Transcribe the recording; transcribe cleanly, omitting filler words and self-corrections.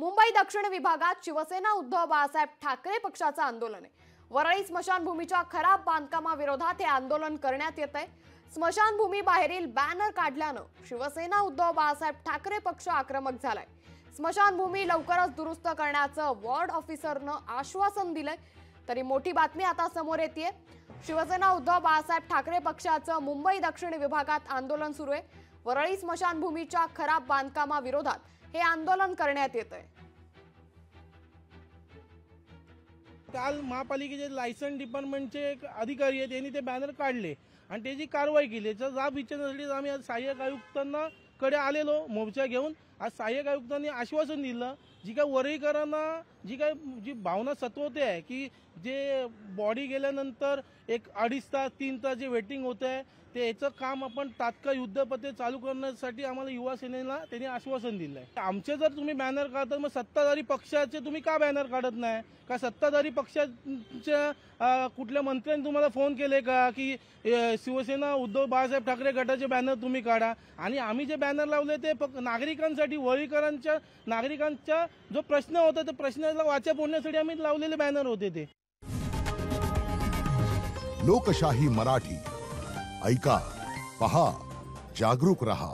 मुंबई दक्षिण विभागात शिवसेना उद्धव बाळासाहेब ठाकरे पक्षाचं आंदोलन आहे। वरळी स्मशानभूमीच्या खराब बांधकामाविरोधात हे आंदोलन करण्यात येत आहे। स्मशानभूमी बाहेरील बॅनर काढल्यानं शिवसेना उद्धव बाळासाहेब ठाकरे पक्ष आक्रमक झालाय। स्मशानभूमी लवकरच दुरुस्त करण्याचं वॉर्ड ऑफिसरनं आश्वासन दिलंय। तरी मोठी बातमी आता समोर येतेय। शिवसेना उद्धव बाळासाहेब ठाकरे पक्षाचं मुंबई दक्षिण विभागात आंदोलन सुरू आहे। वरळी स्मशानभूमीच्या खराब बांधकामाविरोधात हे आंदोलन करण्यात येत आहे। काल महापालिकेचे लायसन डिपार्टमेंटचे एक अधिकारी आहेत, त्यांनी ते बॅनर काढले आणि त्याची कारवाई केली। याचा जाब विचारण्यासाठी आम्ही आज सहाय्यक आयुक्तांना कडे आलेलो मोर्चा घेऊन। आज सहाय्यक आयुक्तांनी आश्वासन दिलं जी काय वरळीकरांना जी भावना सतवते आहे की जे बॉडी गेल्यानंतर एक 2.5 तास 3 तास जे वेटिंग होत आहे ते याचं काम आपण तात्काळ युद्धपद्धती चालू करण्यासाठी आम्हाला युवा सेनेला त्यांनी आश्वासन दिलं आहे। आमचे जर तुम्ही बॅनर काढतात मग सत्ताधारी पक्षाचे तुम्ही का बॅनर काढत नाही का? सत्ताधारी पक्षाच्या कुठल्या मंत्र्यांनी तुम्हाला फोन केले का की शिवसेना उद्धव बाळासाहेब ठाकरे गटाचे बॅनर तुम्ही काढा? आणि आम्ही जे बॅनर लावले ते फक्त नागरिकांसाठी, वरळीकरांच्या नागरिकांचा जो प्रश्न होता त्या प्रश्नाला वाचा फोडण्यासाठी आम्ही लावलेले बॅनर होते ते। लोकशाही मराठी ऐका, पहा, जागरूक रहा।